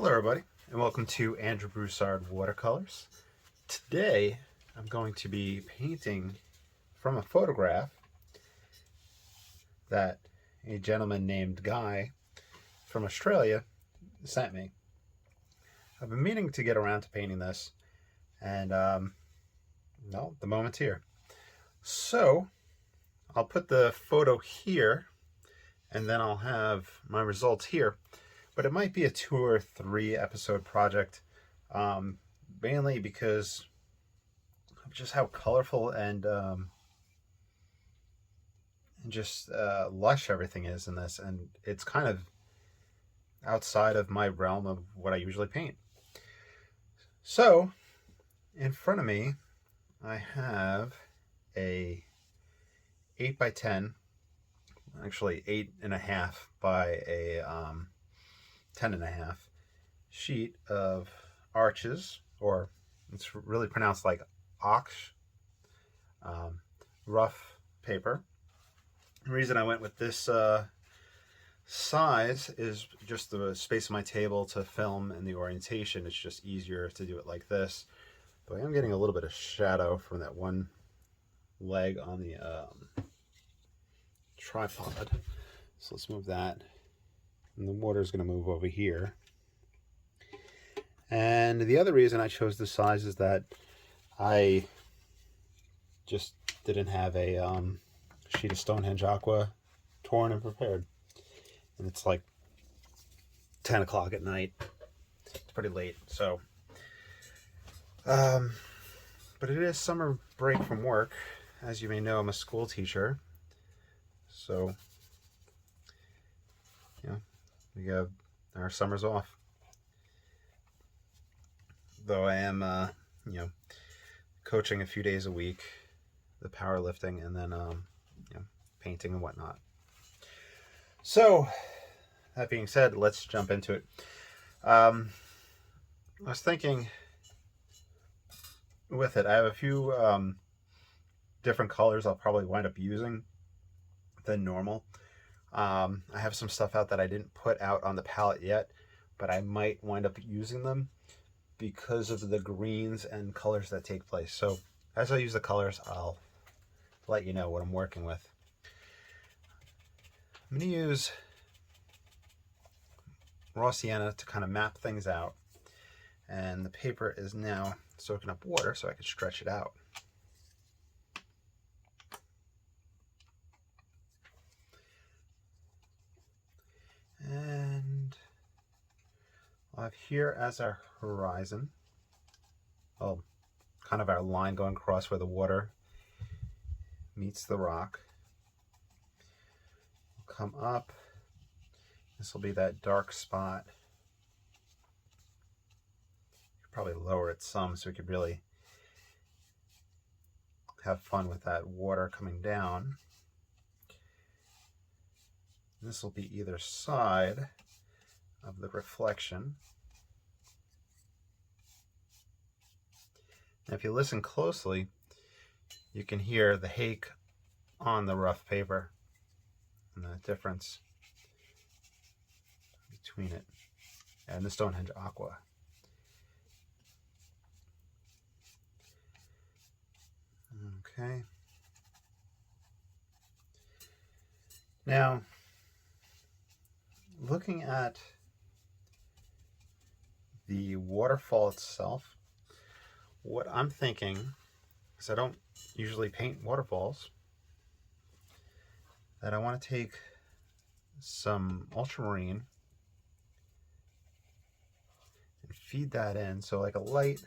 Hello everybody, and welcome to Andrew Broussard Watercolors. Today I'm going to be painting from a photograph that a gentleman named Guy from Australia sent me. I've been meaning to get around to painting this, and no, the moment's here. So I'll put the photo here, and then I'll have my results here. But it might be a 2 or 3 episode project, mainly because of just how colorful and just lush everything is in this, and it's kind of outside of my realm of what I usually paint. So in front of me I have a 8 by 10, actually 8.5 by a 10.5 sheet of arches, or it's really pronounced like ox, rough paper. The reason I went with this size is just the space of my table to film and the orientation. It's just easier to do it like this. But I am getting a little bit of shadow from that one leg on the tripod. So let's move that. And the water is going to move over here. And the other reason I chose this size is that I just didn't have a sheet of Stonehenge Aqua torn and prepared. And it's like 10 o'clock at night. It's pretty late. So, but it is summer break from work. As you may know, I'm a school teacher. So, yeah. We have our summers off. Though I am, coaching a few days a week, the powerlifting, and then, painting and whatnot. So, that being said, let's jump into it. I was thinking with it, I have a few different colors I'll probably wind up using than normal. I have some stuff out that I didn't put out on the palette yet, but I might wind up using them because of the greens and colors that take place. So as I use the colors, I'll let you know what I'm working with. I'm going to use raw sienna to kind of map things out. And the paper is now soaking up water so I can stretch it out. And I'll have here as our horizon, well, kind of our line going across where the water meets the rock. We'll come up. This will be that dark spot. Probably lower it some so we could really have fun with that water coming down. This will be either side of the reflection. And if you listen closely, you can hear the hake on the rough paper and the difference between it and the Stonehenge Aqua. Okay. Now, looking at the waterfall itself, what I'm thinking, because I don't usually paint waterfalls, that I want to take some ultramarine and feed that in, so like a light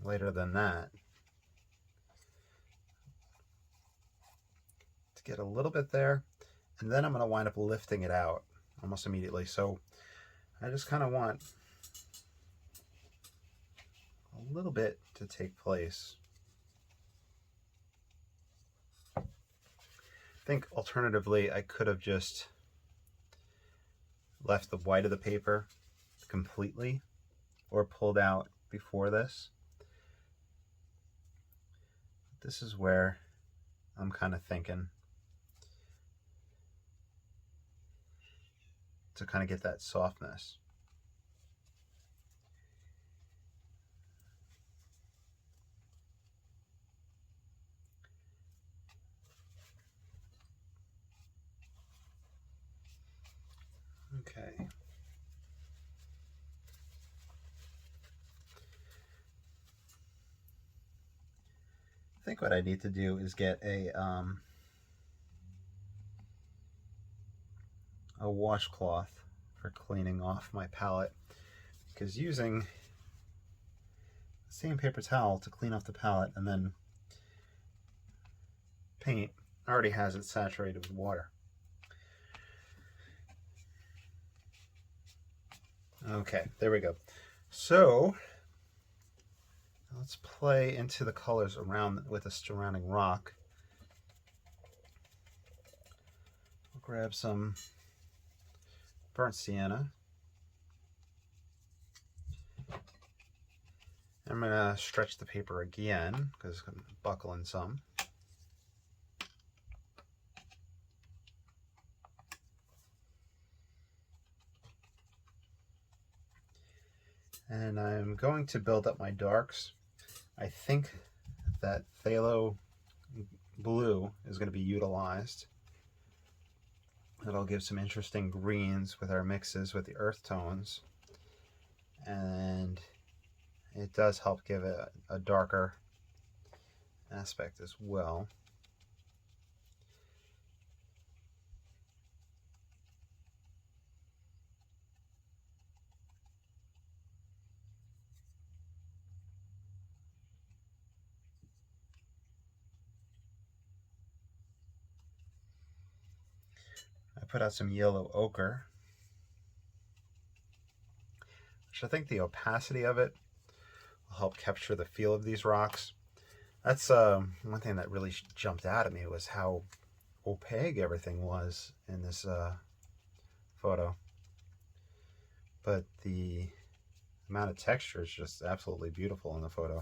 lighter than that, to get a little bit there, and then I'm going to wind up lifting it out almost immediately. So I just kind of want a little bit to take place. I think alternatively I could have just left the white of the paper completely or pulled out before this. This is where I'm kind of thinking to kind of get that softness. Okay. I think what I need to do is get a washcloth for cleaning off my palette, because using the same paper towel to clean off the palette and then paint already has it saturated with water. Okay, there we go. So let's play into the colors around with the surrounding rock. I'll grab some burnt sienna. I'm going to stretch the paper again because it's going to buckle in some. And I'm going to build up my darks. I think that phthalo blue is going to be utilized. It'll give some interesting greens with our mixes with the earth tones. And it does help give it a darker aspect as well. I put out some yellow ochre, which I think the opacity of it will help capture the feel of these rocks. That's one thing that really jumped out at me, was how opaque everything was in this photo. But the amount of texture is just absolutely beautiful in the photo.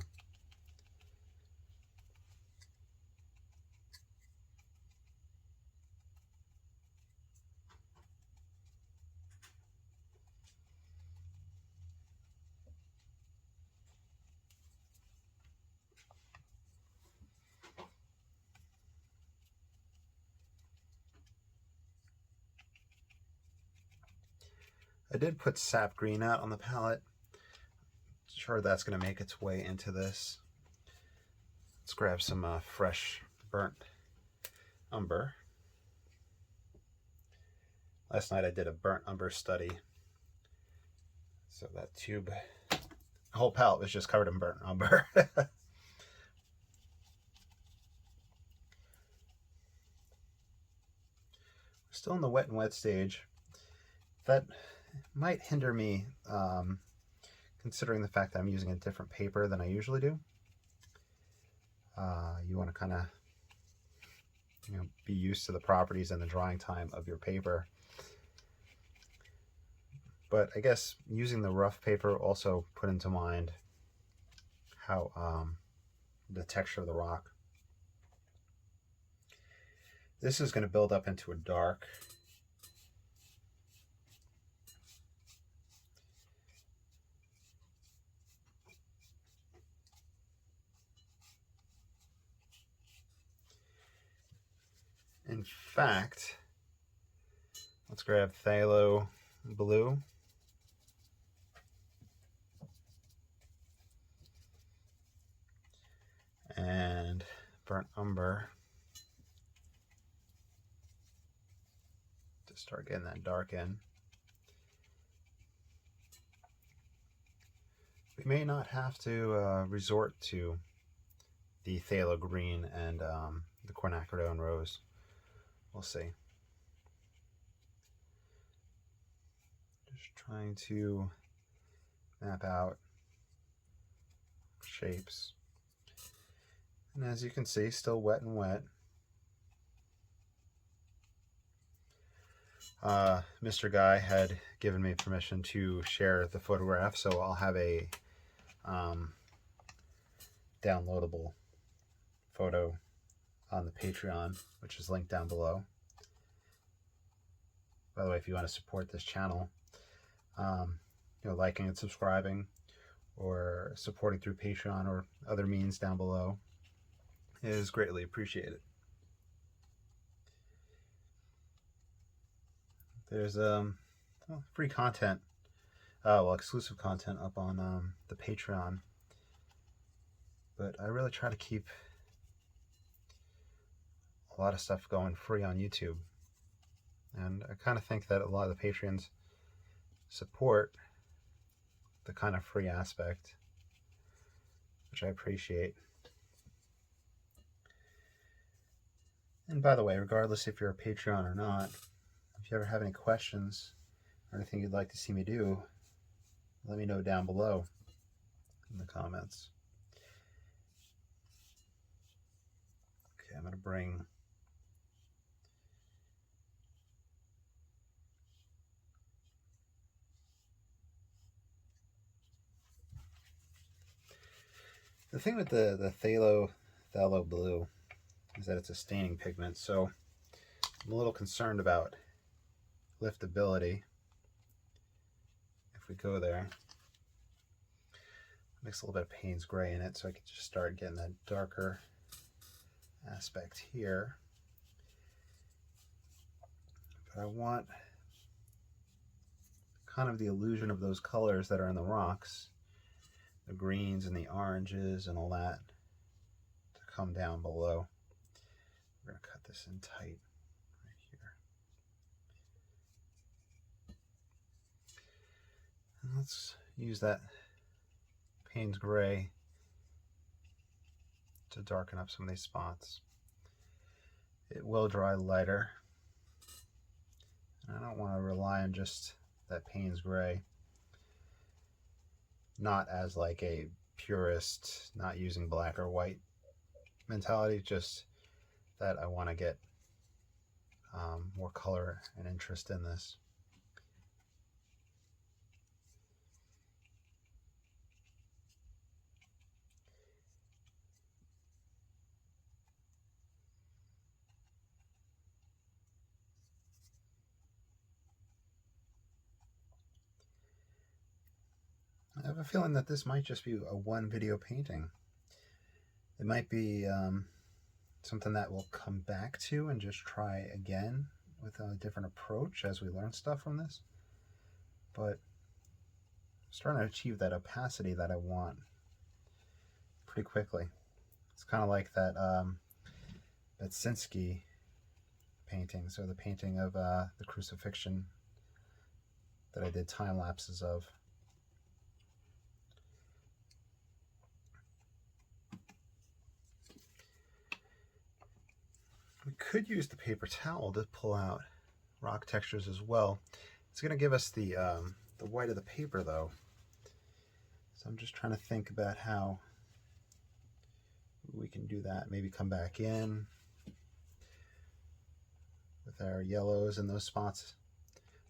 I did put sap green out on the palette. Sure, that's going to make its way into this. Let's grab some fresh burnt umber. Last night I did a burnt umber study, so that tube, the whole palette was just covered in burnt umber. Still in the wet and wet stage. That might hinder me, considering the fact that I'm using a different paper than I usually do. You want to kind of be used to the properties and the drying time of your paper. But I guess using the rough paper also put into mind how the texture of the rock. This is going to build up into a dark. In fact, let's grab phthalo blue. And burnt umber to start getting that dark in. We may not have to resort to the phthalo green and the quinacridone rose. We'll see. Just trying to map out shapes. And as you can see, still wet and wet. Mr. Guy had given me permission to share the photograph, so I'll have a downloadable photo on the Patreon, which is linked down below. By the way, if you want to support this channel, you know, liking and subscribing, or supporting through Patreon or other means down below is greatly appreciated. There's free content, well, exclusive content up on the Patreon, but I really try to keep a lot of stuff going free on YouTube, and I kind of think that a lot of the Patreons support the kind of free aspect, which I appreciate. And by the way, regardless if you're a Patreon or not, if you ever have any questions or anything you'd like to see me do, let me know down below in the comments. Okay, I'm going to bring the thing with the phthalo blue is that it's a staining pigment, so I'm a little concerned about liftability. If we go there, mix a little bit of Payne's gray in it so I can just start getting that darker aspect here. But I want kind of the illusion of those colors that are in the rocks, the greens and the oranges and all that, to come down below. We're going to cut this in tight right here. And let's use that Payne's gray to darken up some of these spots. It will dry lighter, and I don't want to rely on just that Payne's gray, not as like a purist, not using black or white mentality, just that I want to get more color and interest in this. I have a feeling that this might just be a one video painting. It might be something that we'll come back to and just try again with a different approach as we learn stuff from this. But I'm starting to achieve that opacity that I want pretty quickly. It's kind of like that Betsinski painting, so the painting of the crucifixion that I did time lapses of. We could use the paper towel to pull out rock textures as well. It's going to give us the white of the paper though. So I'm just trying to think about how we can do that. Maybe come back in with our yellows in those spots.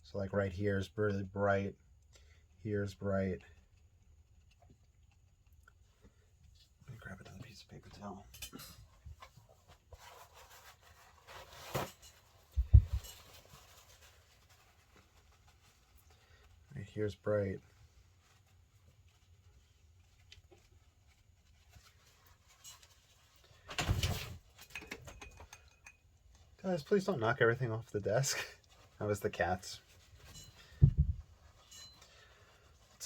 So like right here is really bright, here's bright. Let me grab another piece of paper towel. Right here's bright. Guys, please don't knock everything off the desk. That was the cats.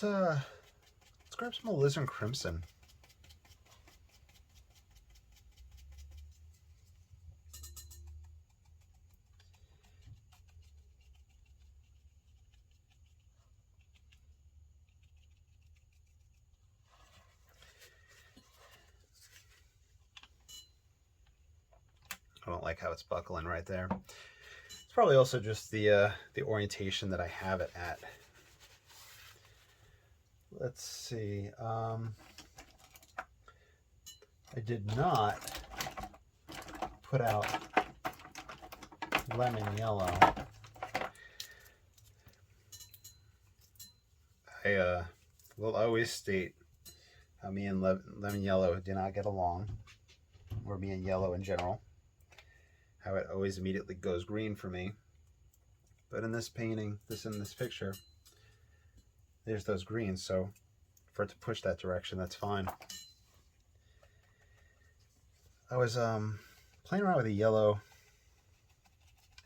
Let's grab some alizarin crimson. I don't like how it's buckling right there. It's probably also just the orientation that I have it at. Let's see. I did not put out lemon yellow. I will always state how me and lemon yellow do not get along, or me and yellow in general. How it always immediately goes green for me. But in this painting, in this picture, there's those greens, so for it to push that direction, that's fine. I was playing around with a yellow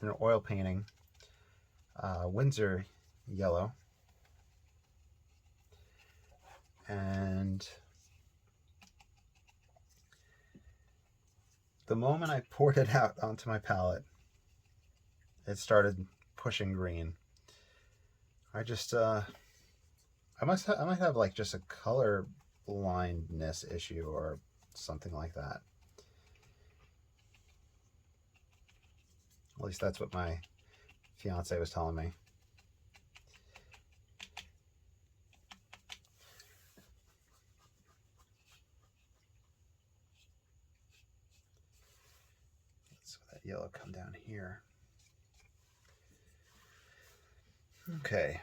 in an oil painting, Windsor yellow, and the moment I poured it out onto my palette, it started pushing green. I might have like just a color blindness issue or something like that. At least that's what my fiance was telling me. So that yellow come down here. Okay.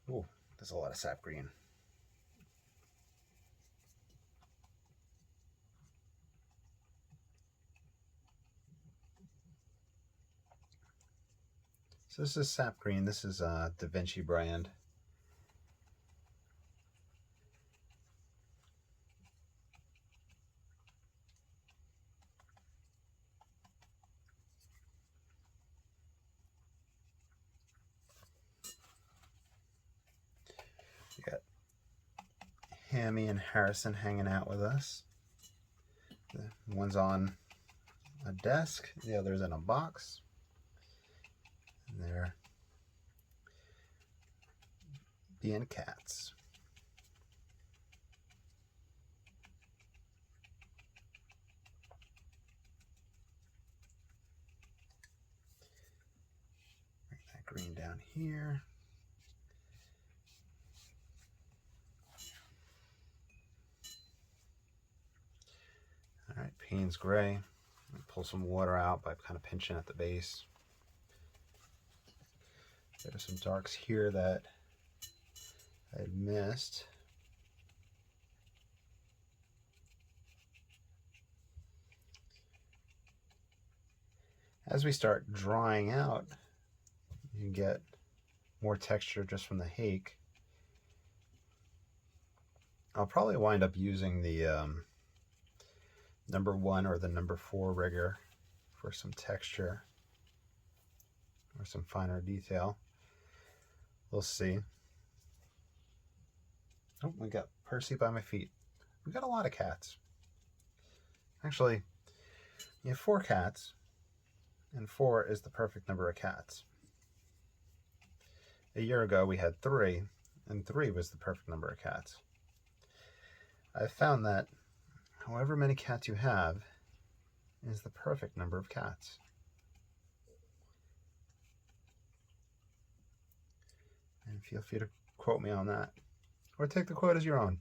Ooh, there's a lot of sap green. So this is sap green. This is Da Vinci brand. We got Hammy and Harrison hanging out with us. One's on a desk, the other's in a box. And they're being cats. Bring that green down here. All right, Payne's gray. Pull some water out by kind of pinching at the base. There's some darks here that I had missed. As we start drying out, you can get more texture just from the hake. I'll probably wind up using the number 1 or the number 4 rigger for some texture or some finer detail. We'll see. Oh, we got Percy by my feet. We got a lot of cats. Actually, you have 4 cats, and 4 is the perfect number of cats. A year ago we had 3, and 3 was the perfect number of cats. I've found that however many cats you have is the perfect number of cats. And feel free to quote me on that, or take the quote as your own.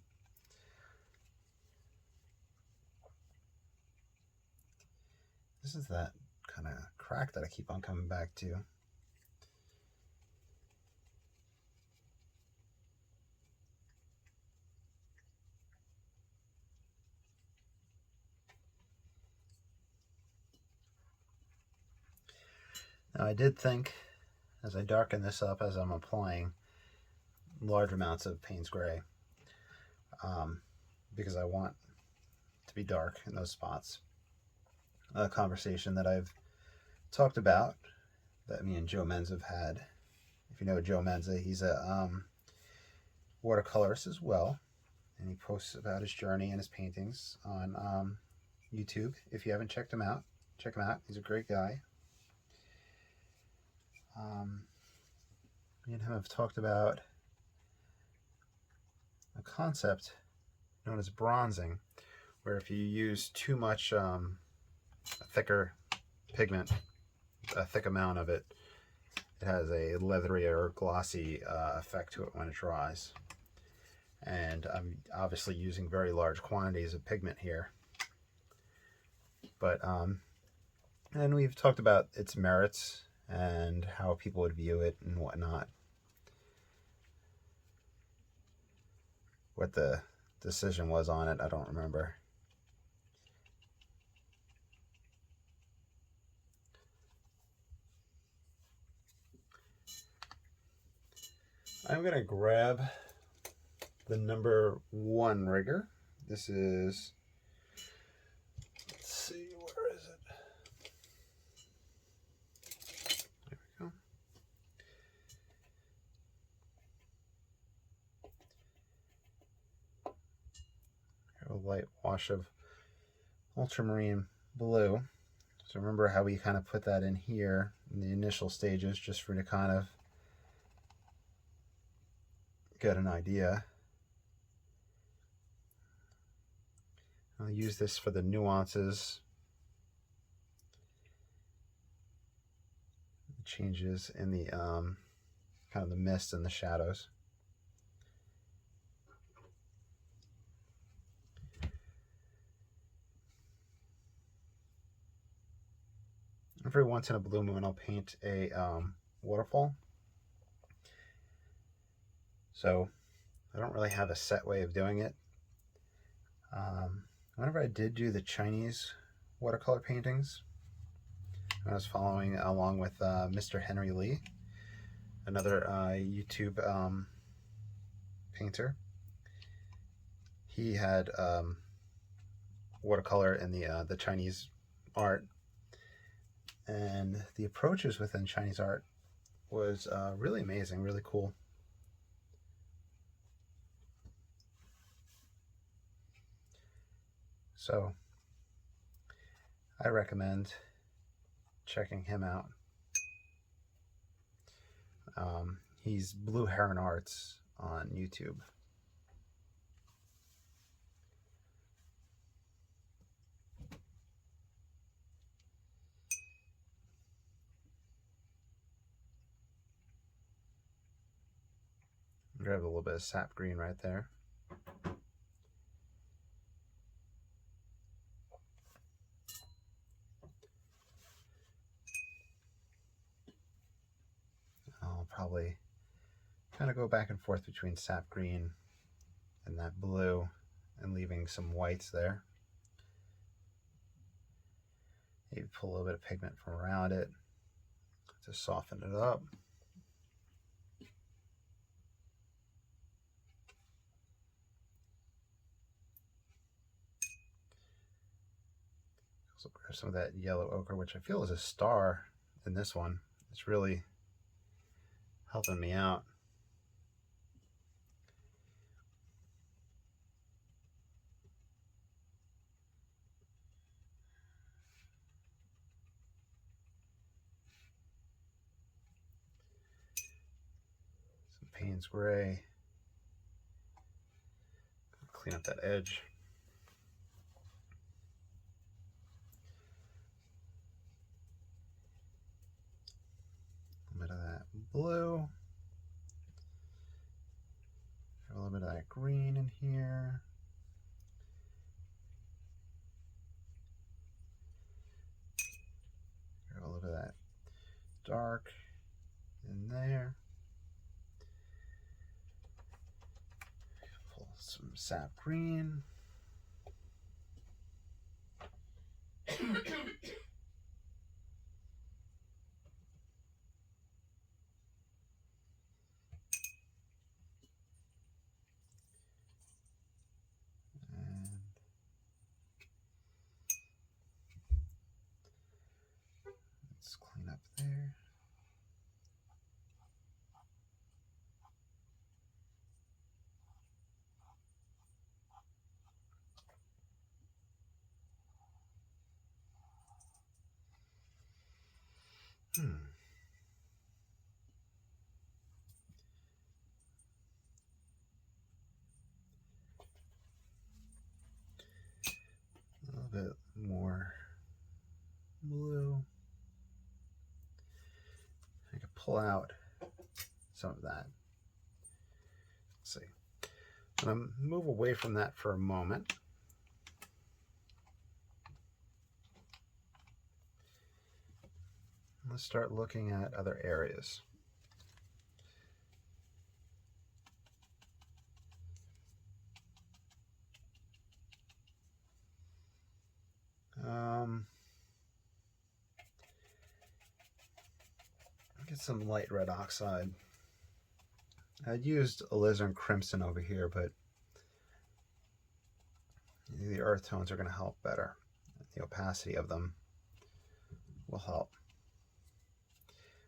This is that kind of crack that I keep on coming back to. Now I did think, as I darken this up as I'm applying large amounts of Payne's gray, because I want to be dark in those spots. A conversation that I've talked about, that me and Joe Menza have had. If you know Joe Menza, he's a watercolorist as well, and he posts about his journey and his paintings on YouTube. If you haven't checked him out, check him out. He's a great guy. Me and him have talked about a concept known as bronzing, where if you use too much a thicker pigment, a thick amount of it, it has a leathery or glossy effect to it when it dries. And I'm obviously using very large quantities of pigment here. But and we've talked about its merits and how people would view it and whatnot. What the decision was on it, I don't remember. I'm going to grab the number 1 rigger. This is, let's see, where is it? There we go. Have a light wash of ultramarine blue. So remember how we kind of put that in here in the initial stages, just for you to kind of get an idea. I'll use this for the nuances, changes in the kind of the mist and the shadows. Every once in a blue moon, I'll paint a waterfall. So I don't really have a set way of doing it. Whenever I did do the Chinese watercolor paintings, I was following along with Mr. Henry Lee, another YouTube painter. He had watercolor in the Chinese art, and the approaches within Chinese art was really amazing, really cool. So I recommend checking him out. He's Blue Heron Arts on YouTube. Grab a little bit of sap green right there. I'll probably kind of go back and forth between sap green and that blue, and leaving some whites there. Maybe pull a little bit of pigment from around it to soften it up. Also grab some of that yellow ochre, which I feel is a star in this one. It's really helping me out. Some Payne's Gray. Clean up that edge. A little bit of that blue. A little bit of that green in here. A little bit of that dark in there. Pull some sap green. Let's clean up there. A little bit more blue. I could pull out some of that. Let's see. I'm going to move away from that for a moment. Let's start looking at other areas. Get some light red oxide I'd used alizarin crimson over here, but the earth tones are going to help better. The opacity of them will help.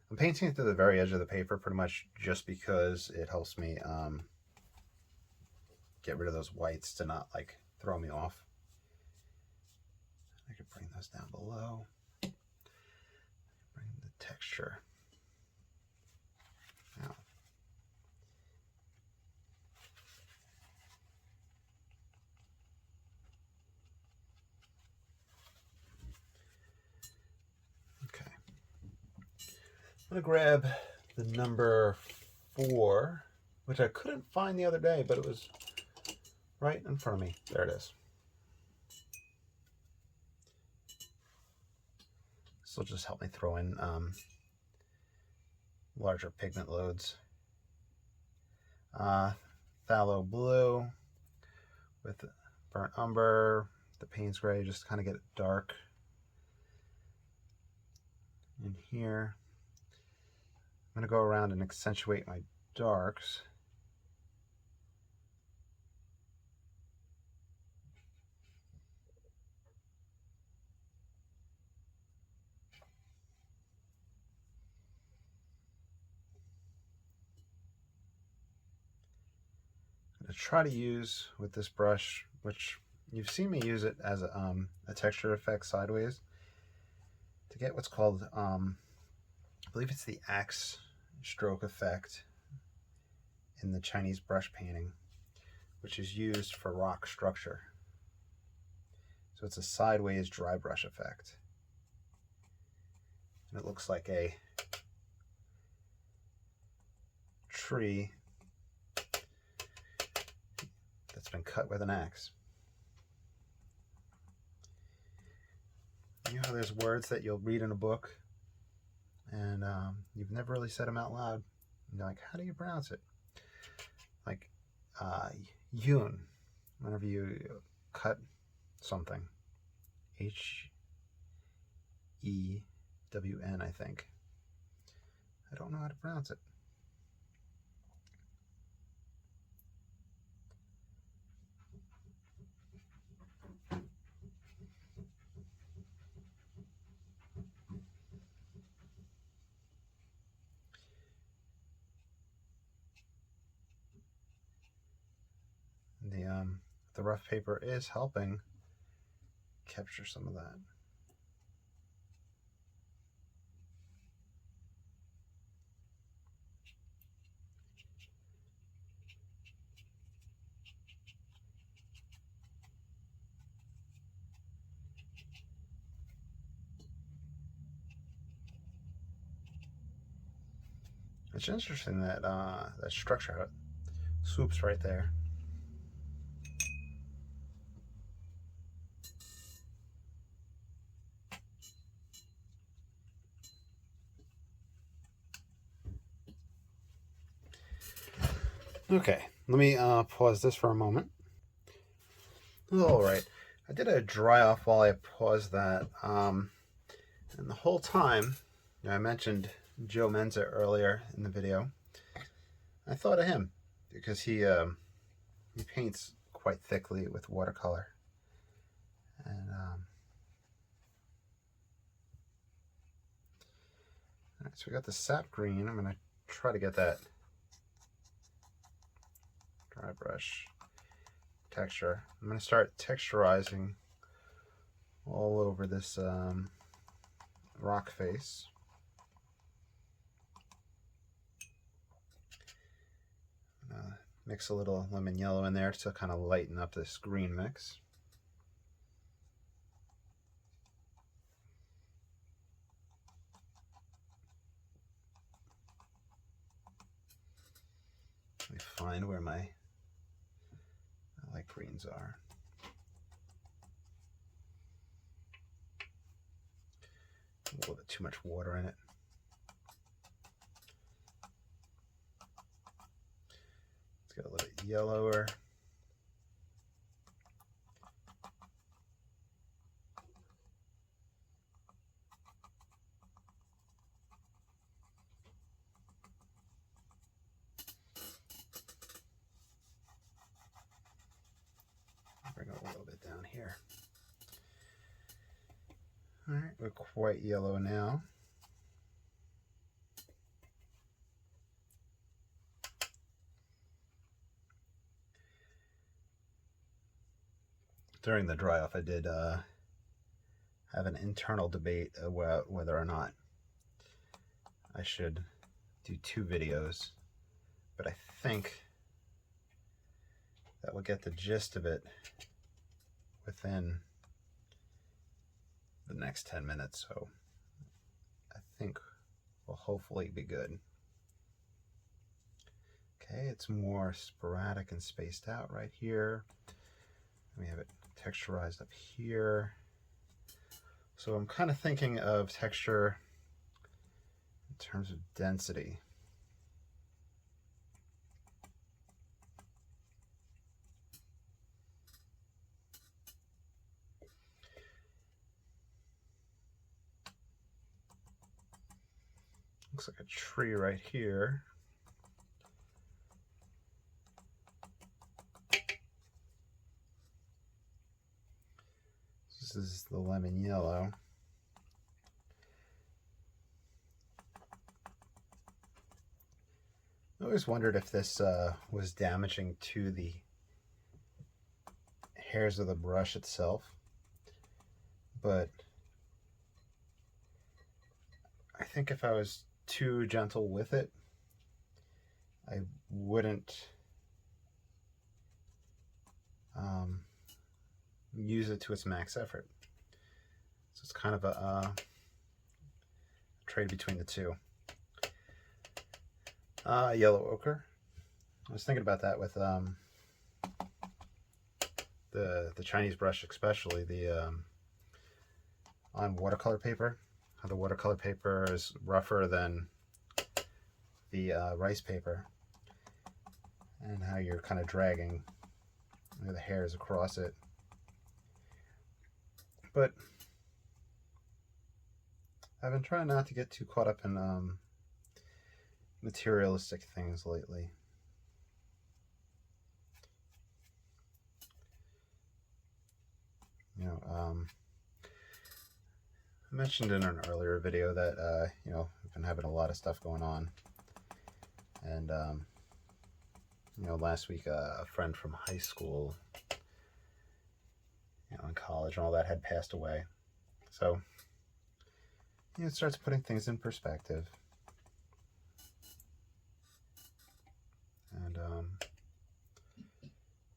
I'm painting to the very edge of the paper pretty much just because it helps me get rid of those whites to not like throw me off. I could bring those down below. Bring the texture out. Okay. I'm going to grab the number 4, which I couldn't find the other day, but it was right in front of me. There it is. This will just help me throw in larger pigment loads. Phthalo blue with burnt umber, the Payne's gray, just to kind of get it dark in here. I'm going to go around and accentuate my darks. I'm going to try to use with this brush, which you've seen me use it as a texture effect sideways, to get what's called, I believe it's the axe stroke effect in the Chinese brush painting, which is used for rock structure. So it's a sideways dry brush effect. And it looks like a tree that's been cut with an axe. You know how there's words that you'll read in a book and you've never really said them out loud. And you're like, how do you pronounce it? Like yun, whenever you cut something. H-E-W-N, I think. I don't know how to pronounce it. The rough paper is helping capture some of that. It's interesting that that structure swoops right there. Okay, let me pause this for a moment. All right, I did a dry off while I paused that, and the whole time, I mentioned Joe Menza earlier in the video. I thought of him because he paints quite thickly with watercolor, and all right, so we got the sap green. I'm gonna try to get that dry brush texture. I'm going to start texturizing all over this rock face. Mix a little lemon yellow in there to kind of lighten up this green mix. Let me find where my light greens are. A little bit too much water in it. Let's get a little bit yellower. here. All right, we're quite yellow now. During the dry off, I did have an internal debate about whether or not I should do 2 videos, but I think that will get the gist of it within the next 10 minutes, so I think we'll hopefully be good. Okay, it's more sporadic and spaced out right here. We have it texturized up here. So I'm kind of thinking of texture in terms of density. Looks like a tree right here. This is the lemon yellow. I always wondered if this was damaging to the hairs of the brush itself, but I think if I was too gentle with it, I wouldn't use it to its max effort. So it's kind of a trade between the two. Yellow ochre. I was thinking about that with the Chinese brush, especially the on watercolor paper. How the watercolor paper is rougher than the rice paper, and how you're kind of dragging the hairs across it. But I've been trying not to get too caught up in materialistic things lately. You know, I mentioned in an earlier video that you know, I've been having a lot of stuff going on, and you know, last week a friend from high school, you know, in college and all that, had passed away. So you know, it starts putting things in perspective, and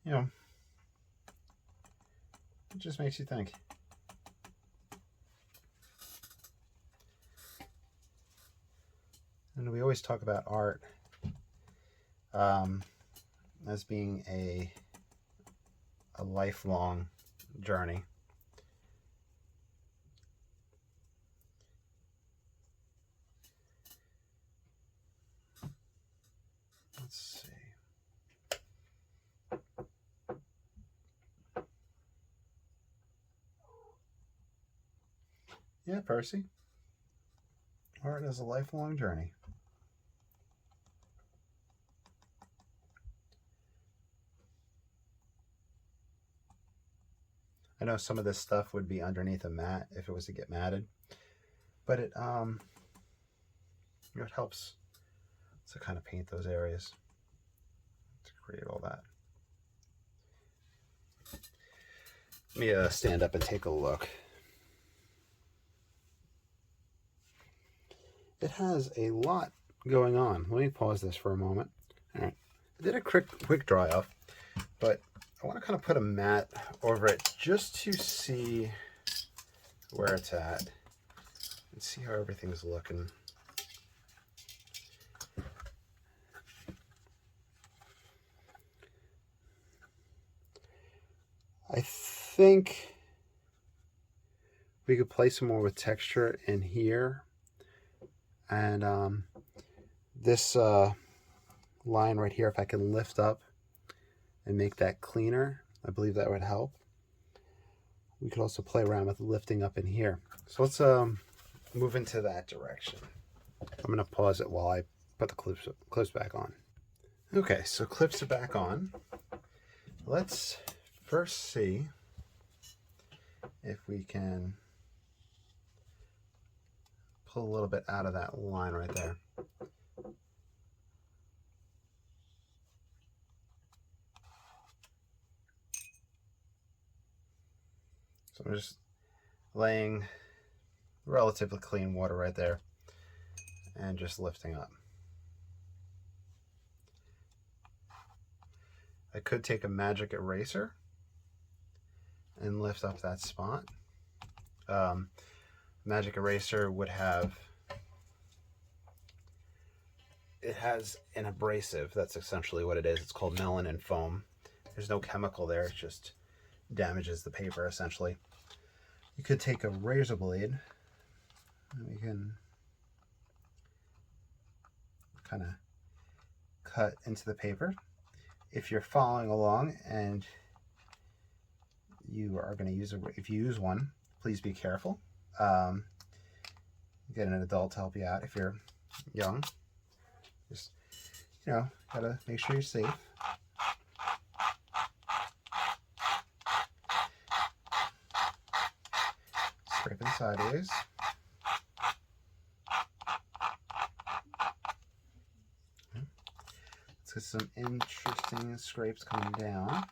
you know, it just makes you think. And we always talk about art as being a lifelong journey. Let's see. Yeah, Percy. Art is a lifelong journey. I know some of this stuff would be underneath a mat if it was to get matted, but it you know, it helps to kind of paint those areas to create all that. Let me stand up and take a look. It has a lot going on. Let me pause this for a moment. All right, I did a quick dry off, but I want to kind of put a mat over it just to see where it's at and see how everything's looking. I think we could play some more with texture in here, and this line right here, if I can lift up and make that cleaner, I believe that would help. We could also play around with lifting up in here. So let's move into that direction. I'm going to pause it while I put the clips back on. Okay, so clips are back on. Let's first see if we can pull a little bit out of that line right there. So I'm just laying relatively clean water right there and just lifting up. I could take a magic eraser and lift up that spot. Magic eraser would have, it has an abrasive. That's essentially what it is. It's called melanin foam. There's no chemical there. It just damages the paper essentially. You could take a razor blade and we can kind of cut into the paper. If you're following along and you are going to use if you use one, please be careful. Get an adult to help you out. If you're young, just, you know, gotta make sure you're safe. Scraping sideways. Let's get some interesting scrapes coming down.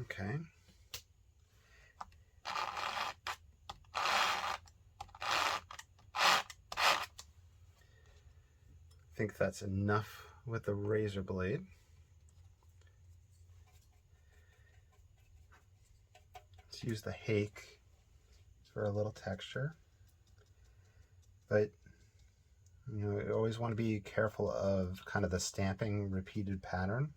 Okay. I think that's enough with the razor blade. Let's use the hake for a little texture. But, you know, you always want to be careful of kind of the stamping repeated pattern.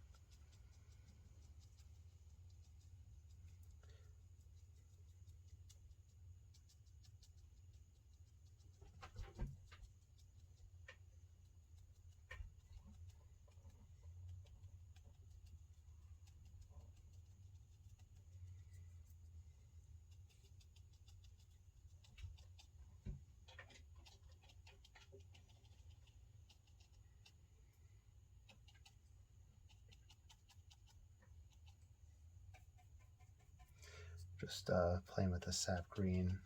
Just playing with the sap green.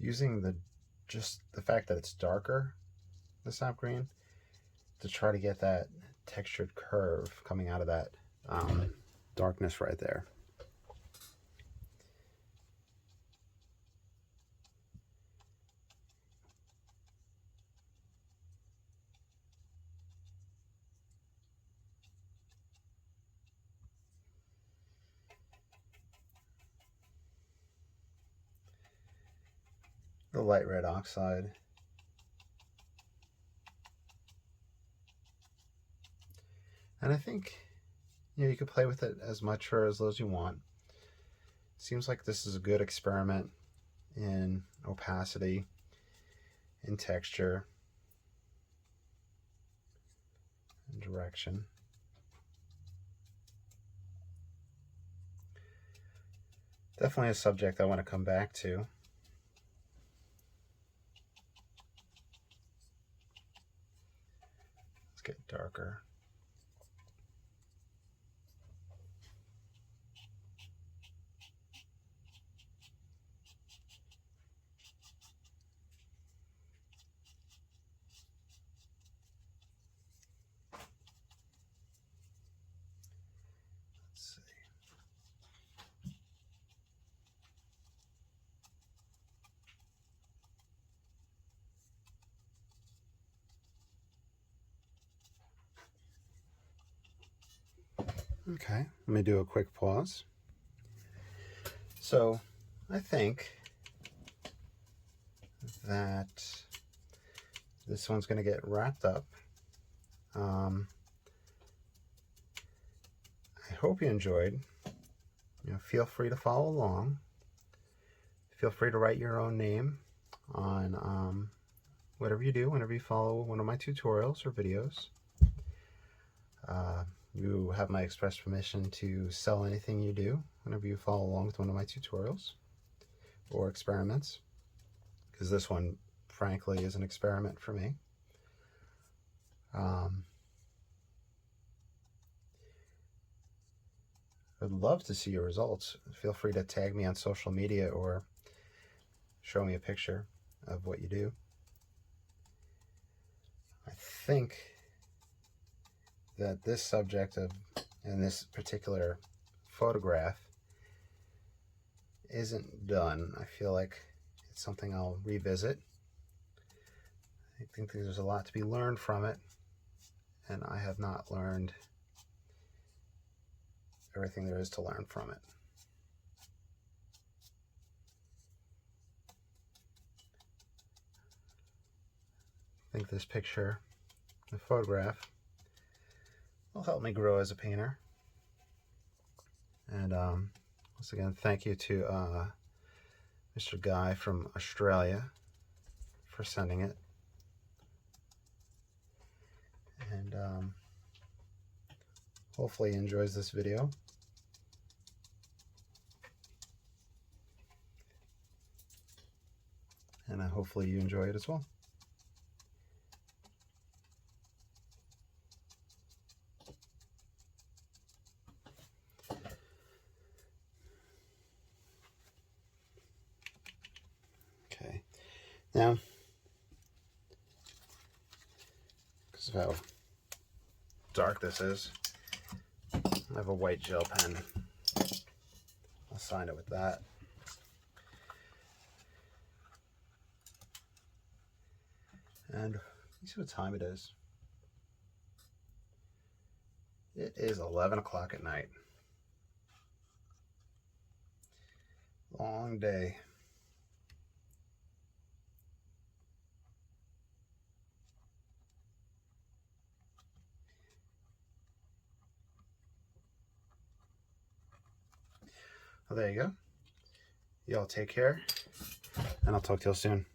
Using just the fact that it's darker, the sap green, to try to get that textured curve coming out of that darkness right there. The light red oxide. And I think, you know, you could play with it as much or as little as you want. Seems like this is a good experiment in opacity, in texture, and direction. Definitely a subject I want to come back to. Let's get darker. Okay, let me do a quick pause. So I think that this one's going to get wrapped up. I hope you enjoyed. Feel free to follow along. Feel free to write your own name on whatever you do whenever you follow one of my tutorials or videos. You have my express permission to sell anything you do whenever you follow along with one of my tutorials or experiments, because this one, frankly, is an experiment for me. I'd love to see your results. Feel free to tag me on social media or show me a picture of what you do. I think that this subject and this particular photograph isn't done. I feel like it's something I'll revisit. I think there's a lot to be learned from it, and I have not learned everything there is to learn from it. I think this picture, the photograph, will help me grow as a painter. And once again, thank you to Mr. Guy from Australia for sending it. And hopefully he enjoys this video. And hopefully you enjoy it as well. Okay, now, because of how dark this is, I have a white gel pen. I'll sign it with that. And let me see what time it is. It is 11 o'clock at night. Long day. Well, there you go. Y'all take care, and I'll talk to y'all soon.